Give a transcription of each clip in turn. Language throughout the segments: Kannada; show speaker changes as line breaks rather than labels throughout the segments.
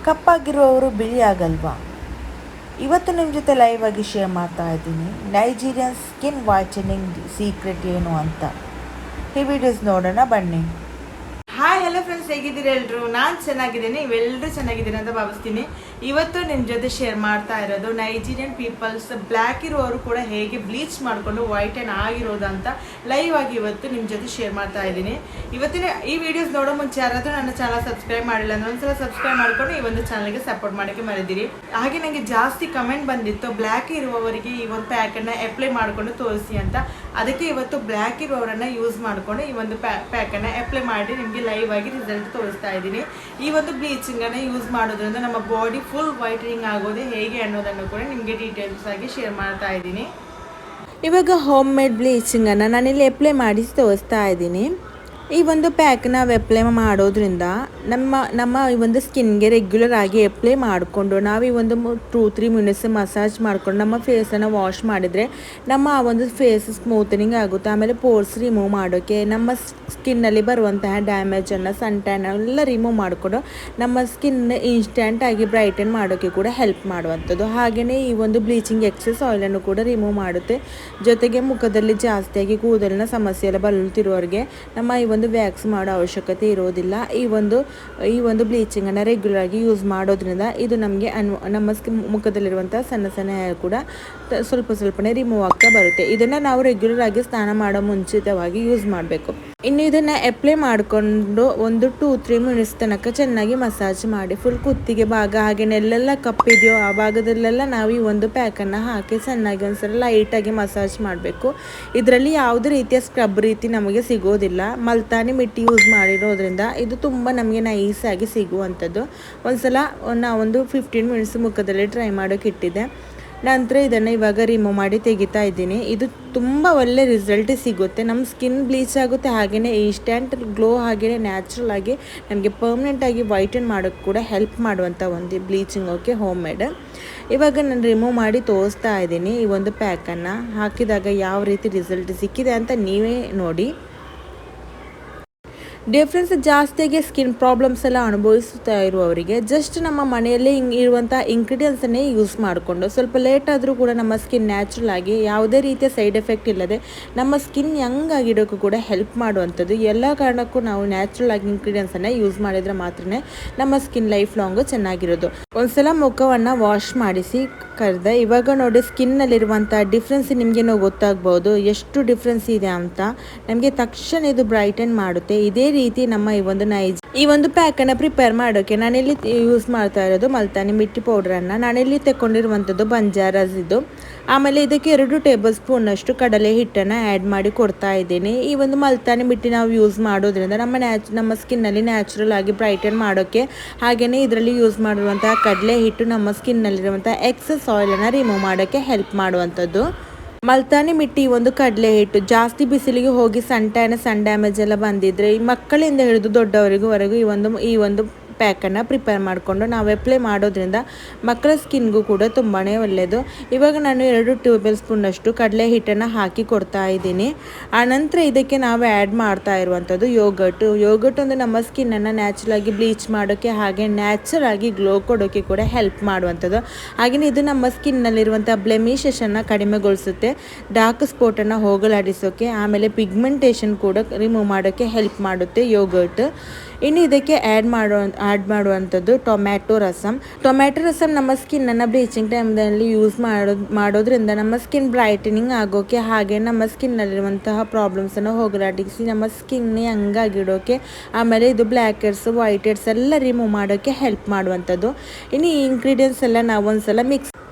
ಕಪ್ಪಾಗಿರುವವರು ಬಿಳಿ ಆಗಲ್ವಾ? ಇವತ್ತು ನಿಮ್ಮ ಜೊತೆ ಲೈವ್ ಆಗಿ ಶೇರ್ ಮಾಡ್ತಾ ಇದ್ದೀನಿ ನೈಜೀರಿಯನ್ ಸ್ಕಿನ್ ವೈಟನಿಂಗ್ ಸೀಕ್ರೆಟ್ ಏನು ಅಂತ. ಈ ವಿಡಿಯೋಸ್ ನೋಡೋಣ ಬನ್ನಿ. ಹಾಯ್ ಹಲೋ ಫ್ರೆಂಡ್ಸ್, ಹೇಗಿದ್ದೀರಿ ಎಲ್ಲರೂ? ನಾನು ಚೆನ್ನಾಗಿದ್ದೀನಿ, ನೀವೆಲ್ಲರೂ ಚೆನ್ನಾಗಿದ್ದೀರಿ ಅಂತ ಭಾವಿಸ್ತೀನಿ. ಇವತ್ತು ನಿಮ್ಮ ಜೊತೆ ಶೇರ್ ಮಾಡ್ತಾ ಇರೋದು ನೈಜೀರಿಯನ್ ಪೀಪಲ್ಸ್ ಬ್ಲ್ಯಾಕ್ ಇರೋರು ಕೂಡ ಹೇಗೆ ಬ್ಲೀಚ್ ಮಾಡಿಕೊಂಡು ವೈಟ್ ಆ್ಯಂಡ್ ಆಗಿರೋದು ಅಂತ ಲೈವ್ ಆಗಿ ಇವತ್ತು ನಿಮ್ಮ ಜೊತೆ ಶೇರ್ ಮಾಡ್ತಾ ಇದ್ದೀನಿ. ಇವತ್ತಿನ ಈ ವಿಡಿಯೋಸ್ ನೋಡೋ ಮುಂಚೆ ಯಾರಾದರೂ ನನ್ನ ಚಾನಲ್ ಸಬ್ಸ್ಕ್ರೈಬ್ ಮಾಡಿಲ್ಲ ಅಂದರೆ ಒಂದ್ಸಲ ಸಬ್ಸ್ಕ್ರೈಬ್ ಮಾಡಿಕೊಂಡು ಈ ಒಂದು ಚಾನಲ್ಗೆ ಸಪೋರ್ಟ್ ಮಾಡೋಕ್ಕೆ ಮರೆದಿರಿ. ಹಾಗೆ ನನಗೆ ಜಾಸ್ತಿ ಕಮೆಂಟ್ ಬಂದಿತ್ತು ಬ್ಲ್ಯಾಕ್ ಇರುವವರಿಗೆ ಈ ಒಂದು ಪ್ಯಾಕನ್ನು ಅಪ್ಲೈ ಮಾಡಿಕೊಂಡು ತೋರಿಸಿ ಅಂತ. ಅದಕ್ಕೆ ಇವತ್ತು ಬ್ಲ್ಯಾಕ್ ಇರುವವರನ್ನು ಯೂಸ್ ಮಾಡಿಕೊಂಡು ಈ ಒಂದು ಪ್ಯಾಕನ್ನು ಅಪ್ಲೈ ಮಾಡಿ ನಿಮಗೆ ಲೈವ್ ಆಗಿ ರಿಸಲ್ಟ್ ತೋರಿಸ್ತಾ ಇದ್ದೀನಿ. ಈ ಒಂದು ಬ್ಲೀಚಿಂಗನ್ನು ಯೂಸ್ ಮಾಡೋದ್ರಿಂದ ನಮ್ಮ ಬಾಡಿ ಫುಲ್ ವೈಟನಿಂಗ್ ಆಗೋದು ಹೇಗೆ ಅನ್ನೋದನ್ನು ಕೂಡ ನಿಮಗೆ ಡೀಟೇಲ್ಸ್ ಆಗಿ ಶೇರ್ ಮಾಡ್ತಾ ಇದ್ದೀನಿ. ಇವಾಗ ಹೋಮ್ ಮೇಡ್ ಬ್ಲೀಚಿಂಗನ್ನು ನಾನಿಲ್ಲಿ ಅಪ್ಲೈ ಮಾಡಿ ತೋರಿಸ್ತಾ ಇದ್ದೀನಿ. ಈ ಒಂದು ಪ್ಯಾಕ್ ನಾವು ಅಪ್ಲೈ ಮಾಡೋದ್ರಿಂದ ನಮ್ಮ ಈ ಒಂದು ಸ್ಕಿನ್ಗೆ ರೆಗ್ಯುಲರ್ ಆಗಿ ಅಪ್ಲೈ ಮಾಡಿಕೊಂಡು ನಾವು ಈ ಒಂದು 2-3 ಮಿನಿಟ್ಸ್ ಮಸಾಜ್ ಮಾಡಿಕೊಂಡು ನಮ್ಮ ಫೇಸನ್ನು ವಾಶ್ ಮಾಡಿದರೆ ನಮ್ಮ ಆ ಒಂದು ಫೇಸ್ ಸ್ಮೂತನಿಂಗ್ ಆಗುತ್ತೆ. ಆಮೇಲೆ ಪೋರ್ಸ್ ರಿಮೂವ್ ಮಾಡೋಕ್ಕೆ, ನಮ್ಮ ಸ್ಕಿನ್ನಲ್ಲಿ ಬರುವಂತಹ ಡ್ಯಾಮೇಜನ್ನು, ಸನ್ ಟ್ಯಾನ್ ಎಲ್ಲ ರಿಮೂವ್ ಮಾಡಿಕೊಂಡು ನಮ್ಮ ಸ್ಕಿನ್ ಇನ್ಸ್ಟೆಂಟಾಗಿ ಬ್ರೈಟನ್ ಮಾಡೋಕ್ಕೆ ಕೂಡ ಹೆಲ್ಪ್ ಮಾಡುವಂಥದ್ದು. ಹಾಗೆಯೇ ಈ ಒಂದು ಬ್ಲೀಚಿಂಗ್ ಎಕ್ಸೆಸ್ ಆಯಿಲನ್ನು ಕೂಡ ರಿಮೂವ್ ಮಾಡುತ್ತೆ. ಜೊತೆಗೆ ಮುಖದಲ್ಲಿ ಜಾಸ್ತಿಯಾಗಿ ಕೂದಲಿನ ಸಮಸ್ಯೆ ಎಲ್ಲ ಬಳಲುತ್ತಿರುವವರಿಗೆ ನಮ್ಮ ಈ ಒಂದು ವ್ಯಾಕ್ಸ್ ಮಾಡೋ ಅವಶ್ಯಕತೆ ಇರೋದಿಲ್ಲ. ಈ ಒಂದು ಬ್ಲೀಚಿಂಗನ್ನು ರೆಗ್ಯುಲರ್ ಆಗಿ ಯೂಸ್ ಮಾಡೋದ್ರಿಂದ ಇದು ನಮಗೆ ನಮ್ಮ ಮುಖದಲ್ಲಿರುವಂಥ ಸಣ್ಣ ಸಣ್ಣ ಹೇರ್ ಕೂಡ ಸ್ವಲ್ಪನೇ ರಿಮೂವ್ ಆಗ್ತಾ ಬರುತ್ತೆ. ಇದನ್ನು ನಾವು ರೆಗ್ಯುಲರ್ ಆಗಿ ಸ್ನಾನ ಮಾಡೋ ಮುಂಚಿತವಾಗಿ ಯೂಸ್ ಮಾಡಬೇಕು. ಇನ್ನು ಇದನ್ನು ಅಪ್ಲೈ ಮಾಡಿಕೊಂಡು ಒಂದು 2-3 ಮಿನಿಟ್ಸ್ ತನಕ ಚೆನ್ನಾಗಿ ಮಸಾಜ್ ಮಾಡಿ ಫುಲ್ ಕುತ್ತಿಗೆ ಭಾಗ ಹಾಗೆ ಎಲ್ಲೆಲ್ಲ ಕಪ್ಪಿದೆಯೋ ಆ ಭಾಗದಲ್ಲೆಲ್ಲ ನಾವು ಈ ಒಂದು ಪ್ಯಾಕನ್ನು ಹಾಕಿ ಚೆನ್ನಾಗಿ ಒಂದ್ಸಲ ಲೈಟಾಗಿ ಮಸಾಜ್ ಮಾಡಬೇಕು. ಇದರಲ್ಲಿ ಯಾವುದೇ ರೀತಿಯ ಸ್ಕ್ರಬ್ ರೀತಿ ನಮಗೆ ಸಿಗೋದಿಲ್ಲ. ಮಲ್ತಾನಿ ಮಿಟ್ಟಿ ಯೂಸ್ ಮಾಡಿರೋದ್ರಿಂದ ಇದು ತುಂಬ ನಮಗೆ ನೈಸಾಗಿ ಸಿಗುವಂಥದ್ದು. ಒಂದ್ಸಲ ನಾವೊಂದು 15 ಮಿನಿಟ್ಸ್ ಮುಖದಲ್ಲಿ ಟ್ರೈ ಮಾಡೋಕೆ ಇಟ್ಟಿದ್ದೆ. ನಂತರ ಇದನ್ನು ಇವಾಗ ರಿಮೂವ್ ಮಾಡಿ ತೆಗಿತಾ ಇದ್ದೀನಿ. ಇದು ತುಂಬ ಒಳ್ಳೆ ರಿಸಲ್ಟ್ ಸಿಗುತ್ತೆ. ನಮ್ಮ ಸ್ಕಿನ್ ಬ್ಲೀಚ್ ಆಗುತ್ತೆ, ಹಾಗೆಯೇ ಇನ್ಸ್ಟೆಂಟ್ ಗ್ಲೋ, ಹಾಗೆಯೇ ನ್ಯಾಚುರಲ್ ಆಗಿ ನಮಗೆ ಪರ್ಮನೆಂಟಾಗಿ ವೈಟನ್ ಮಾಡೋಕ್ಕೆ ಕೂಡ ಹೆಲ್ಪ್ ಮಾಡುವಂಥ ಒಂದು ಬ್ಲೀಚಿಂಗ್. Okay, home made. ಇವಾಗ ನಾನು ರಿಮೂವ್ ಮಾಡಿ ತೋರಿಸ್ತಾ ಇದ್ದೀನಿ. ಈ ಒಂದು ಪ್ಯಾಕನ್ನು ಹಾಕಿದಾಗ ಯಾವ ರೀತಿ ರಿಸಲ್ಟ್ ಸಿಕ್ಕಿದೆ ಅಂತ ನೀವೇ ನೋಡಿ. ಡಿಫ್ರೆನ್ಸ್ ಜಾಸ್ತಿಯಾಗಿ ಸ್ಕಿನ್ ಪ್ರಾಬ್ಲಮ್ಸ್ ಎಲ್ಲ ಅನುಭವಿಸ್ತಾ ಇರುವವರಿಗೆ ಜಸ್ಟ್ ನಮ್ಮ ಮನೆಯಲ್ಲಿ ಇರುವಂಥ ಇಂಗ್ರೀಡಿಯೆಂಟ್ಸನ್ನೇ ಯೂಸ್ ಮಾಡಿಕೊಂಡು ಸ್ವಲ್ಪ ಲೇಟ್ ಆದರೂ ಕೂಡ ನಮ್ಮ ಸ್ಕಿನ್ ನ್ಯಾಚುರಲ್ ಆಗಿ ಯಾವುದೇ ರೀತಿಯ ಸೈಡ್ ಎಫೆಕ್ಟ್ ಇಲ್ಲದೆ ನಮ್ಮ ಸ್ಕಿನ್ ಯಂಗ್ ಆಗಿಡೋಕ್ಕೂ ಕೂಡ ಹೆಲ್ಪ್ ಮಾಡುವಂಥದ್ದು. ಎಲ್ಲ ಕಾರಣಕ್ಕೂ ನಾವು ನ್ಯಾಚುರಲ್ ಆಗಿ ಇಂಗ್ರೀಡಿಯೆಂಟ್ಸನ್ನೇ ಯೂಸ್ ಮಾಡಿದರೆ ಮಾತ್ರನೇ ನಮ್ಮ ಸ್ಕಿನ್ ಲೈಫ್ ಲಾಂಗು ಚೆನ್ನಾಗಿರೋದು. ಒಂದ್ಸಲ ಮುಖವನ್ನು ವಾಶ್ ಮಾಡಿಸಿ ಕರೆದ ಇವಾಗ ನೋಡಿ ಸ್ಕಿನ್ನಲ್ಲಿರುವಂಥ ಡಿಫ್ರೆನ್ಸ್ ನಿಮಗೇನೋ ಗೊತ್ತಾಗ್ಬೋದು, ಎಷ್ಟು ಡಿಫ್ರೆನ್ಸ್ ಇದೆ ಅಂತ. ನಮಗೆ ತಕ್ಷಣ ಇದು ಬ್ರೈಟನ್ ಮಾಡುತ್ತೆ. ಇದೇ ರೀತಿ ನಮ್ಮ ಈ ಒಂದು ಪ್ಯಾಕನ್ನು ಪ್ರಿಪೇರ್ ಮಾಡೋಕ್ಕೆ ನಾನಿಲ್ಲಿ ಯೂಸ್ ಮಾಡ್ತಾ ಇರೋದು ಮಲ್ತಾನಿ ಮಿಟ್ಟಿ ಪೌಡ್ರನ್ನು. ನಾನಿಲ್ಲಿ ತಗೊಂಡಿರುವಂಥದ್ದು ಬಂಜಾರಾಸ್ ಇದು. ಆಮೇಲೆ ಇದಕ್ಕೆ 2 ಟೇಬಲ್ ಸ್ಪೂನಷ್ಟು ಕಡಲೆ ಹಿಟ್ಟನ್ನು ಆ್ಯಡ್ ಮಾಡಿ ಕೊಡ್ತಾ ಇದ್ದೀನಿ. ಈ ಒಂದು ಮಲ್ತಾನಿ ಮಿಟ್ಟಿ ನಾವು ಯೂಸ್ ಮಾಡೋದ್ರಿಂದ ನಮ್ಮ ಸ್ಕಿನ್ನಲ್ಲಿ ನ್ಯಾಚುರಲ್ ಆಗಿ ಬ್ರೈಟನ್ ಮಾಡೋಕ್ಕೆ, ಹಾಗೆಯೇ ಇದರಲ್ಲಿ ಯೂಸ್ ಮಾಡಿರುವಂತಹ ಕಡಲೆ ಹಿಟ್ಟು ನಮ್ಮ ಸ್ಕಿನ್ನಲ್ಲಿರುವಂಥ ಎಕ್ಸಸ್ ಆಯಿಲನ್ನು ರಿಮೂವ್ ಮಾಡೋಕ್ಕೆ ಹೆಲ್ಪ್ ಮಾಡುವಂಥದ್ದು. ಮಲ್ತಾನಿ ಮಿಟ್ಟಿ ಒಂದು ಕಡಲೆ ಹಿಟ್ಟು ಜಾಸ್ತಿ ಬಿಸಿಲಿಗೆ ಹೋಗಿ ಸನ್ ಡ್ಯಾಮೇಜ್ ಎಲ್ಲ ಬಂದಿದ್ರೆ ಈ ಮಕ್ಕಳಿಂದ ಹಿಡಿದು ದೊಡ್ಡವರಿಗೂ ಈ ಒಂದು ಪ್ಯಾಕನ್ನು ಪ್ರಿಪೇರ್ ಮಾಡಿಕೊಂಡು ನಾವು ಅಪ್ಲೈ ಮಾಡೋದ್ರಿಂದ ಮಕ್ಕಳ ಸ್ಕಿನ್ಗೂ ಕೂಡ ತುಂಬಾ ಒಳ್ಳೆಯದು. ಇವಾಗ ನಾನು 2 ಟೇಬಲ್ ಸ್ಪೂನಷ್ಟು ಕಡಲೆ ಹಿಟ್ಟನ್ನು ಹಾಕಿ ಕೊಡ್ತಾ ಇದ್ದೀನಿ. ಆನಂತರ ಇದಕ್ಕೆ ನಾವು ಆ್ಯಡ್ ಮಾಡ್ತಾ ಇರುವಂಥದ್ದು ಯೋಗರ್ಟ್ ಒಂದು ನಮ್ಮ ಸ್ಕಿನ್ನನ್ನು ನ್ಯಾಚುರಲಾಗಿ ಬ್ಲೀಚ್ ಮಾಡೋಕ್ಕೆ ಹಾಗೆ ನ್ಯಾಚುರಲ್ ಆಗಿ ಗ್ಲೋ ಕೊಡೋಕ್ಕೆ ಕೂಡ ಹೆಲ್ಪ್ ಮಾಡುವಂಥದ್ದು. ಹಾಗೆಯೇ ಇದು ನಮ್ಮ ಸ್ಕಿನ್ನಲ್ಲಿರುವಂಥ ಬ್ಲೆಮಿಷನ್ನು ಕಡಿಮೆಗೊಳಿಸುತ್ತೆ, ಡಾರ್ಕ್ ಸ್ಪಾಟನ್ನು ಹೋಗಲಾಡಿಸೋಕ್ಕೆ, ಆಮೇಲೆ ಪಿಗ್ಮೆಂಟೇಷನ್ ಕೂಡ ರಿಮೂವ್ ಮಾಡೋಕ್ಕೆ ಹೆಲ್ಪ್ ಮಾಡುತ್ತೆ ಯೋಗರ್ಟ್. ಇನ್ನು ಇದಕ್ಕೆ ಆ್ಯಡ್ ಮಾಡುವಂಥದ್ದು ಟೊಮ್ಯಾಟೊ ರಸಮ್ ನಮ್ಮ ಸ್ಕಿನ್ನನ್ನು ಬ್ಲೀಚಿಂಗ್ ಟೈಮ್ನಲ್ಲಿ ಯೂಸ್ ಮಾಡೋದ್ರಿಂದ ನಮ್ಮ ಸ್ಕಿನ್ ಬ್ರೈಟನಿಂಗ್ ಆಗೋಕ್ಕೆ, ಹಾಗೆ ನಮ್ಮ ಸ್ಕಿನ್ನಲ್ಲಿರುವಂತಹ ಪ್ರಾಬ್ಲಮ್ಸನ್ನು ಹೋಗಲಾಡಿಸಿ ನಮ್ಮ ಸ್ಕಿನ್ ಹಂಗಾಗಿಡೋಕ್ಕೆ, ಆಮೇಲೆ ಇದು ಬ್ಲ್ಯಾಕ್ ಹೆಡ್ಸ್ ವೈಟ್ ಹೆಡ್ಸ್ ಎಲ್ಲ ರಿಮೂವ್ ಮಾಡೋಕ್ಕೆ ಹೆಲ್ಪ್ ಮಾಡುವಂಥದ್ದು. ಇನ್ನು ಈ ಇಂಗ್ರೀಡಿಯೆಂಟ್ಸ್ ಎಲ್ಲ ನಾವು ಒಂದ್ಸಲ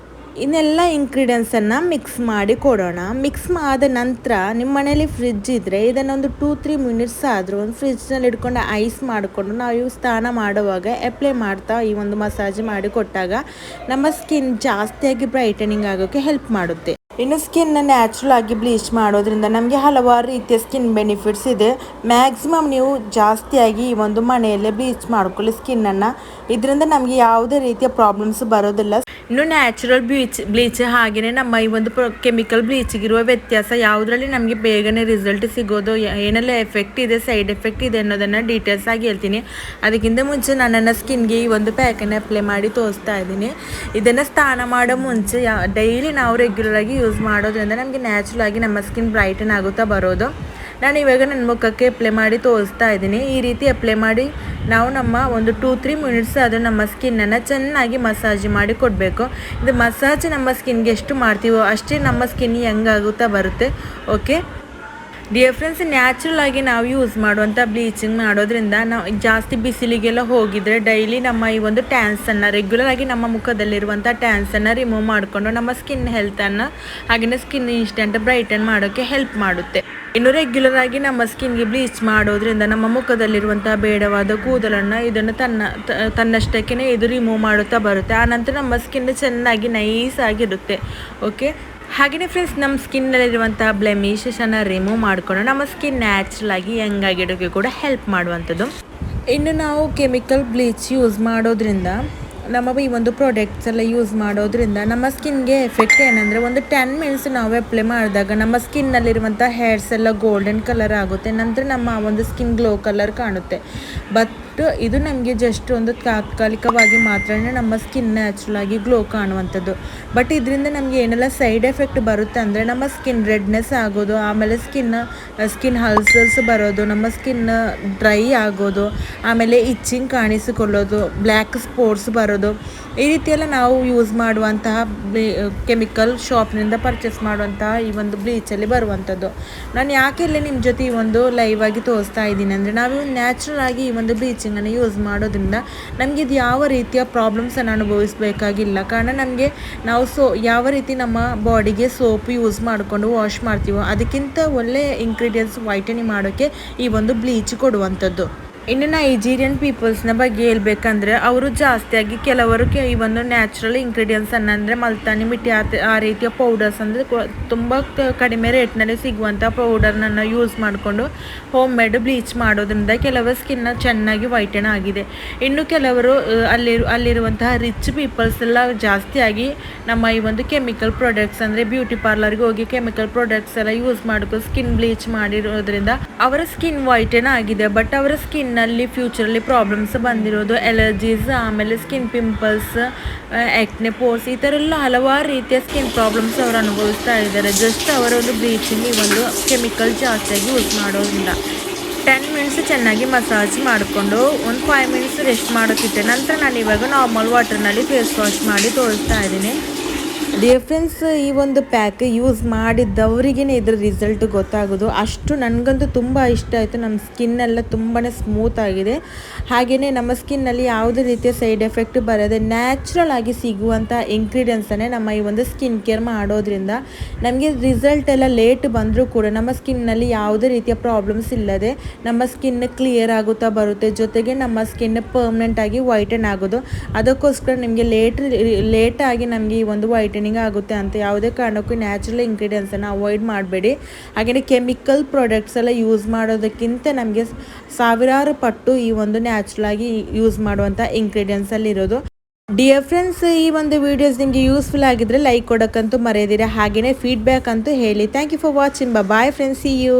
ಇನ್ನೆಲ್ಲ ಇಂಗ್ರೀಡಿಯೆಂಟ್ಸನ್ನು ಮಿಕ್ಸ್ ಮಾಡಿ ಕೊಡೋಣ. ಮಿಕ್ಸ್ ಆದ ನಂತರ ನಿಮ್ಮ ಮನೇಲಿ ಫ್ರಿಡ್ಜ್ ಇದ್ದರೆ ಇದನ್ನೊಂದು 2-3 ಮಿನಿಟ್ಸ್ ಆದರೂ ಒಂದು ಫ್ರಿಡ್ಜ್ನಲ್ಲಿ ಇಟ್ಕೊಂಡು ಐಸ್ ಮಾಡಿಕೊಂಡು ನಾವು ಸ್ನಾನ ಮಾಡುವಾಗ ಅಪ್ಲೈ ಮಾಡ್ತಾ ಈ ಒಂದು ಮಸಾಜ್ ಮಾಡಿ ಕೊಟ್ಟಾಗ ನಮ್ಮ ಸ್ಕಿನ್ ಜಾಸ್ತಿಯಾಗಿ ಬ್ರೈಟನಿಂಗ್ ಆಗೋಕ್ಕೆ ಹೆಲ್ಪ್ ಮಾಡುತ್ತೆ. ಇನ್ನು ಸ್ಕಿನ್ನ ನ್ಯಾಚುರಲ್ ಆಗಿ ಬ್ಲೀಚ್ ಮಾಡೋದ್ರಿಂದ ನಮಗೆ ಹಲವಾರು ರೀತಿಯ ಸ್ಕಿನ್ ಬೆನಿಫಿಟ್ಸ್ ಇದೆ. ಮ್ಯಾಕ್ಸಿಮಮ್ ನೀವು ಜಾಸ್ತಿಯಾಗಿ ಈ ಒಂದು ಮನೆಯಲ್ಲೇ ಬ್ಲೀಚ್ ಮಾಡ್ಕೊಳ್ಳಿ ಸ್ಕಿನ್ನನ್ನು. ಇದರಿಂದ ನಮಗೆ ಯಾವುದೇ ರೀತಿಯ ಪ್ರಾಬ್ಲಮ್ಸ್ ಬರೋದಿಲ್ಲ. ಇನ್ನು ನ್ಯಾಚುರಲ್ ಬ್ಲೀಚ್ ಹಾಗೆಯೇ ನಮ್ಮ ಈ ಒಂದು ಕೆಮಿಕಲ್ ಬ್ಲೀಚಿಗಿರುವ ವ್ಯತ್ಯಾಸ, ಯಾವುದರಲ್ಲಿ ನಮಗೆ ಬೇಗನೆ ರಿಸಲ್ಟ್ ಸಿಗೋದು, ಏನೆಲ್ಲ ಎಫೆಕ್ಟ್ ಇದೆ, ಸೈಡ್ ಎಫೆಕ್ಟ್ ಇದೆ ಅನ್ನೋದನ್ನು ಡೀಟೇಲ್ಸ್ ಆಗಿ ಹೇಳ್ತೀನಿ. ಅದಕ್ಕಿಂತ ಮುಂಚೆ ನನ್ನ ಸ್ಕಿನ್ಗೆ ಈ ಒಂದು ಪ್ಯಾಕನ್ನು ಅಪ್ಲೈ ಮಾಡಿ ತೋರಿಸ್ತಾ ಇದ್ದೀನಿ. ಇದನ್ನು ಸ್ನಾನ ಮಾಡೋ ಮುಂಚೆ ಡೈಲಿ ನಾವು ರೆಗ್ಯುಲರ್ ಆಗಿ ಯೂಸ್ ಮಾಡೋದ್ರಿಂದ ನಮಗೆ ನ್ಯಾಚುರಲ್ ಆಗಿ ನಮ್ಮ ಸ್ಕಿನ್ ಬ್ರೈಟನ್ ಆಗುತ್ತಾ ಬರೋದು. ನಾನು ಇವಾಗ ನನ್ನ ಮುಖಕ್ಕೆ ಅಪ್ಲೈ ಮಾಡಿ ತೋರಿಸ್ತಾ ಇದ್ದೀನಿ. ಈ ರೀತಿ ಅಪ್ಲೈ ಮಾಡಿ ನಾವು ನಮ್ಮ ಒಂದು 2-3 ಮಿನಿಟ್ಸ್ ಅದು ನಮ್ಮ ಸ್ಕಿನ್ನನ್ನು ಚೆನ್ನಾಗಿ ಮಸಾಜ್ ಮಾಡಿ ಕೊಡಬೇಕು. ಇದು ಮಸಾಜ್ ನಮ್ಮ ಸ್ಕಿನ್ಗೆ ಎಷ್ಟು ಮಾಡ್ತೀವೋ ಅಷ್ಟೇ ನಮ್ಮ ಸ್ಕಿನ್ ಹೆಂಗಾಗುತ್ತಾ ಬರುತ್ತೆ. ಓಕೆ ಡಿಯರ್ ಫ್ರೆಂಡ್ಸ್, ನ್ಯಾಚುರಲ್ ಆಗಿ ನಾವು ಯೂಸ್ ಮಾಡುವಂಥ ಬ್ಲೀಚಿಂಗ್ ಮಾಡೋದ್ರಿಂದ ನಾವು ಜಾಸ್ತಿ ಬಿಸಿಲಿಗೆಲ್ಲ ಹೋಗಿದರೆ ಡೈಲಿ ನಮ್ಮ ಈ ಒಂದು ಟ್ಯಾನ್ಸನ್ನು, ರೆಗ್ಯುಲರ್ ಆಗಿ ನಮ್ಮ ಮುಖದಲ್ಲಿರುವಂಥ ಟ್ಯಾನ್ಸನ್ನು ರಿಮೂವ್ ಮಾಡಿಕೊಂಡು ನಮ್ಮ ಸ್ಕಿನ್ ಹೆಲ್ತನ್ನು ಹಾಗೆಯೇ ಸ್ಕಿನ್ ಇನ್ಸ್ಟೆಂಟ್ ಬ್ರೈಟನ್ ಮಾಡೋಕ್ಕೆ ಹೆಲ್ಪ್ ಮಾಡುತ್ತೆ. ಇನ್ನು ರೆಗ್ಯುಲರ್ ಆಗಿ ನಮ್ಮ ಸ್ಕಿನ್ಗೆ ಬ್ಲೀಚ್ ಮಾಡೋದ್ರಿಂದ ನಮ್ಮ ಮುಖದಲ್ಲಿರುವಂಥ ಬೇಡವಾದ ಕೂದಲನ್ನು ಇದನ್ನು ತನ್ನಷ್ಟಕ್ಕೆ ಇದು ರಿಮೂವ್ ಮಾಡುತ್ತಾ ಬರುತ್ತೆ. ಆನಂತರ ನಮ್ಮ ಸ್ಕಿನ್ ಚೆನ್ನಾಗಿ ನೈಸ್ ಆಗಿರುತ್ತೆ. ಓಕೆ ಹಾಗೆಯೇ ಫ್ರೆಂಡ್ಸ್, ನಮ್ಮ ಸ್ಕಿನ್ನಲ್ಲಿರುವಂಥ ಬ್ಲೆಮಿಷನ್ನು ರಿಮೂವ್ ಮಾಡಿಕೊಂಡು ನಮ್ಮ ಸ್ಕಿನ್ ನ್ಯಾಚುರಲ್ ಆಗಿ ಹೆಂಗಾಗಿಡೋಕ್ಕೆ ಕೂಡ ಹೆಲ್ಪ್ ಮಾಡುವಂಥದ್ದು. ಇನ್ನು ನಾವು ಕೆಮಿಕಲ್ ಬ್ಲೀಚ್ ಯೂಸ್ ಮಾಡೋದ್ರಿಂದ, ನಮ್ಮ ಈ ಒಂದು ಪ್ರಾಡಕ್ಟ್ಸ್ ಎಲ್ಲ ಯೂಸ್ ಮಾಡೋದ್ರಿಂದ ನಮ್ಮ ಸ್ಕಿನ್ಗೆ ಎಫೆಕ್ಟ್ ಏನಂದರೆ, ಒಂದು 10 ಮಿನಿಟ್ಸ್ ನಾವು ಅಪ್ಲೈ ಮಾಡಿದಾಗ ನಮ್ಮ ಸ್ಕಿನ್ನಲ್ಲಿರುವಂಥ ಹೇರ್ಸ್ ಎಲ್ಲ ಗೋಲ್ಡನ್ ಕಲರ್ ಆಗುತ್ತೆ. ನಂತರ ನಮ್ಮ ಒಂದು ಸ್ಕಿನ್ ಗ್ಲೋ ಕಲರ್ ಕಾಣುತ್ತೆ. ಬಟ್ ಇದು ನಮಗೆ ಜಸ್ಟ್ ಒಂದು ತಾತ್ಕಾಲಿಕವಾಗಿ ಮಾತ್ರ ನಮ್ಮ ಸ್ಕಿನ್ ನ್ಯಾಚುರಲ್ ಆಗಿ ಗ್ಲೋ ಕಾಣುವಂಥದ್ದು. ಬಟ್ ಇದರಿಂದ ನಮಗೆ ಏನೆಲ್ಲ ಸೈಡ್ ಎಫೆಕ್ಟ್ ಬರುತ್ತೆ ಅಂದರೆ, ನಮ್ಮ ಸ್ಕಿನ್ ರೆಡ್ನೆಸ್ ಆಗೋದು, ಆಮೇಲೆ ಸ್ಕಿನ್ ಅಲ್ಸರ್ಸ್ ಬರೋದು, ನಮ್ಮ ಸ್ಕಿನ್ ಡ್ರೈ ಆಗೋದು, ಆಮೇಲೆ ಇಚ್ಚಿಂಗ್ ಕಾಣಿಸಿಕೊಳ್ಳೋದು, ಬ್ಲ್ಯಾಕ್ ಸ್ಪಾಟ್ಸ್ ಬರೋದು, ಈ ರೀತಿಯೆಲ್ಲ ನಾವು ಯೂಸ್ ಮಾಡುವಂತಹ ಕೆಮಿಕಲ್ ಶಾಪ್ನಿಂದ ಪರ್ಚೇಸ್ ಮಾಡುವಂತಹ ಈ ಒಂದು ಬ್ಲೀಚಲ್ಲಿ ಬರುವಂಥದ್ದು. ನಾನು ಯಾಕೆ ಇಲ್ಲಿ ನಿಮ್ಮ ಜೊತೆ ಈ ಒಂದು ಲೈವ್ ಆಗಿ ತೋರಿಸ್ತಾ ಇದ್ದೀನಿ ಅಂದರೆ, ನಾವು ನ್ಯಾಚುರಲ್ ಆಗಿ ಈ ಒಂದು ಬ್ಲೀಚಿಂಗನ್ನು ಯೂಸ್ ಮಾಡೋದ್ರಿಂದ ನಮಗೆ ಇದು ಯಾವ ರೀತಿಯ ಪ್ರಾಬ್ಲಮ್ಸನ್ನು ಅನುಭವಿಸಬೇಕಾಗಿಲ್ಲ. ಕಾರಣ ನಮಗೆ ನಾವು ಯಾವ ರೀತಿ ನಮ್ಮ ಬಾಡಿಗೆ ಸೋಪ್ ಯೂಸ್ ಮಾಡಿಕೊಂಡು ವಾಶ್ ಮಾಡ್ತೀವೋ ಅದಕ್ಕಿಂತ ಒಳ್ಳೆಯ ಇಂಗ್ರೀಡಿಯೆಂಟ್ಸ್ ವೈಟನಿಂಗ್ ಮಾಡೋಕ್ಕೆ ಈ ಒಂದು ಬ್ಲೀಚ್ ಕೊಡುವಂಥದ್ದು. ಇನ್ನು ನೈಜೀರಿಯನ್ ಪೀಪಲ್ಸ್ನ ಬಗ್ಗೆ ಹೇಳ್ಬೇಕಂದ್ರೆ, ಅವರು ಜಾಸ್ತಿಯಾಗಿ ಕೆಲವರು ಈ ಒಂದು ನ್ಯಾಚುರಲ್ ಇಂಗ್ರೀಡಿಯೆಂಟ್ಸ್ ಅಂದರೆ ಮಲ್ತಾನಿ ಮಿಟ್ಟಿ ಆ ರೀತಿಯ ಪೌಡರ್ಸ್ ಅಂದರೆ ತುಂಬ ಕಡಿಮೆ ರೇಟ್ನಲ್ಲಿ ಸಿಗುವಂಥ ಪೌಡರ್ನನ್ನು ಯೂಸ್ ಮಾಡಿಕೊಂಡು ಹೋಮ್ ಮೇಡ್ ಬ್ಲೀಚ್ ಮಾಡೋದ್ರಿಂದ ಕೆಲವರ ಸ್ಕಿನ್ನ ಚೆನ್ನಾಗಿ ವೈಟನ್ ಆಗಿದೆ. ಇನ್ನು ಕೆಲವರು ಅಲ್ಲಿರುವಂತಹ ರಿಚ್ ಪೀಪಲ್ಸ್ ಎಲ್ಲ ಜಾಸ್ತಿಯಾಗಿ ನಮ್ಮ ಈ ಒಂದು ಕೆಮಿಕಲ್ ಪ್ರಾಡಕ್ಟ್ಸ್ ಅಂದರೆ ಬ್ಯೂಟಿ ಪಾರ್ಲರ್ಗೆ ಹೋಗಿ ಕೆಮಿಕಲ್ ಪ್ರಾಡಕ್ಟ್ಸ್ ಎಲ್ಲ ಯೂಸ್ ಮಾಡ್ಕೊಂಡು ಸ್ಕಿನ್ ಬ್ಲೀಚ್ ಮಾಡಿರೋದ್ರಿಂದ ಅವರ ಸ್ಕಿನ್ ವೈಟನ್ ಆಗಿದೆ. ಬಟ್ ಅವರ ಸ್ಕಿನ್ ನಲ್ಲಿ ಫ್ಯೂಚರಲ್ಲಿ ಪ್ರಾಬ್ಲಮ್ಸ್ ಬಂದಿರೋದು, ಎಲರ್ಜೀಸ್, ಆಮೇಲೆ ಸ್ಕಿನ್ ಪಿಂಪಲ್ಸ್, ಆಕ್ನೆ ಪೋರ್ಸ್, ಈ ಥರ ಎಲ್ಲ ಹಲವಾರು ರೀತಿಯ ಸ್ಕಿನ್ ಪ್ರಾಬ್ಲಮ್ಸ್ ಅವರು ಅನುಭವಿಸ್ತಾ ಇದ್ದಾರೆ. ಜಸ್ಟ್ ಅವರ ಒಂದು ಬ್ಲೀಚಿಂಗ್ ಈ ಒಂದು ಕೆಮಿಕಲ್ ಜಾಸ್ತಿಯಾಗಿ ಯೂಸ್ ಮಾಡೋದ್ರಿಂದ. 10 ಮಿನಿಟ್ಸ್ ಚೆನ್ನಾಗಿ ಮಸಾಜ್ ಮಾಡಿಕೊಂಡು ಒಂದು 5 ಮಿನಿಟ್ಸ್ ರೆಸ್ಟ್ ಮಾಡೋಕ್ಕಿಟ್ಟೆ. ನಂತರ ನಾನು ಇವಾಗ ನಾರ್ಮಲ್ ವಾಟರ್ನಲ್ಲಿ ಫೇಸ್ ವಾಶ್ ಮಾಡಿ ತೋರಿಸ್ತಾ ಇದ್ದೀನಿ. ಡಿಯರ್ ಫ್ರೆಂಡ್ಸ್, ಈ ಒಂದು ಪ್ಯಾಕ್ ಯೂಸ್ ಮಾಡಿದ್ದವರಿಗೇ ಇದರ ರಿಸಲ್ಟ್ ಗೊತ್ತಾಗೋದು. ಅಷ್ಟು ನನಗಂತೂ ತುಂಬ ಇಷ್ಟ ಆಯಿತು. ನಮ್ಮ ಸ್ಕಿನ್ನೆಲ್ಲ ತುಂಬಾ ಸ್ಮೂತ್ ಆಗಿದೆ. ಹಾಗೆಯೇ ನಮ್ಮ ಸ್ಕಿನ್ನಲ್ಲಿ ಯಾವುದೇ ರೀತಿಯ ಸೈಡ್ ಎಫೆಕ್ಟ್ ಬರದೆ ನ್ಯಾಚುರಲ್ ಆಗಿ ಸಿಗುವಂಥ ಇಂಗ್ರೀಡಿಯೆಂಟ್ಸನ್ನೇ ನಮ್ಮ ಈ ಒಂದು ಸ್ಕಿನ್ ಕೇರ್ ಮಾಡೋದ್ರಿಂದ ನಮಗೆ ರಿಸಲ್ಟ್ ಎಲ್ಲ ಲೇಟ್ ಬಂದರೂ ಕೂಡ ನಮ್ಮ ಸ್ಕಿನ್ನಲ್ಲಿ ಯಾವುದೇ ರೀತಿಯ ಪ್ರಾಬ್ಲಮ್ಸ್ ಇಲ್ಲದೆ ನಮ್ಮ ಸ್ಕಿನ್ ಕ್ಲಿಯರ್ ಆಗುತ್ತಾ ಬರುತ್ತೆ. ಜೊತೆಗೆ ನಮ್ಮ ಸ್ಕಿನ್ ಪರ್ಮನೆಂಟಾಗಿ ವೈಟನ್ ಆಗೋದು. ಅದಕ್ಕೋಸ್ಕರ ನಿಮಗೆ ಲೇಟಾಗಿ ನಮಗೆ ಈ ಒಂದು ವೈಟನಿಂಗ್ ಆಗುತ್ತೆ ಅಂತ ಯಾವುದೇ ಕಾರಣಕ್ಕೂ ನ್ಯಾಚುರಲ್ ಇಂಗ್ರೀಡಿಯೆಂಟ್ಸನ್ನು ಅವಾಯ್ಡ್ ಮಾಡಬೇಡಿ. ಹಾಗೆಯೇ ಕೆಮಿಕಲ್ ಪ್ರಾಡಕ್ಟ್ಸ್ ಎಲ್ಲ ಯೂಸ್ ಮಾಡೋದಕ್ಕಿಂತ ನಮಗೆ ಸಾವಿರಾರು ಪಟ್ಟು ಈ ಒಂದು ನ್ಯಾಚುರಲ್ ಆಗಿ ಯೂಸ್ ಮಾಡುವಂಥ ಇಂಗ್ರೀಡಿಯೆಂಟ್ಸಲ್ಲಿ ಇರೋದು. ಡಿಯರ್ ಫ್ರೆಂಡ್ಸ್, ಈ ಒಂದು ವಿಡಿಯೋಸ್ ನಿಮಗೆ ಯೂಸ್ಫುಲ್ ಆಗಿದ್ರೆ ಲೈಕ್ ಕೊಡೋಕ್ಕಂತೂ ಮರೆಯದಿರ. ಹಾಗೆಯೇ ಫೀಡ್ಬ್ಯಾಕ್ ಅಂತೂ ಹೇಳಿ. Thank you for watching. Bye friends, see you.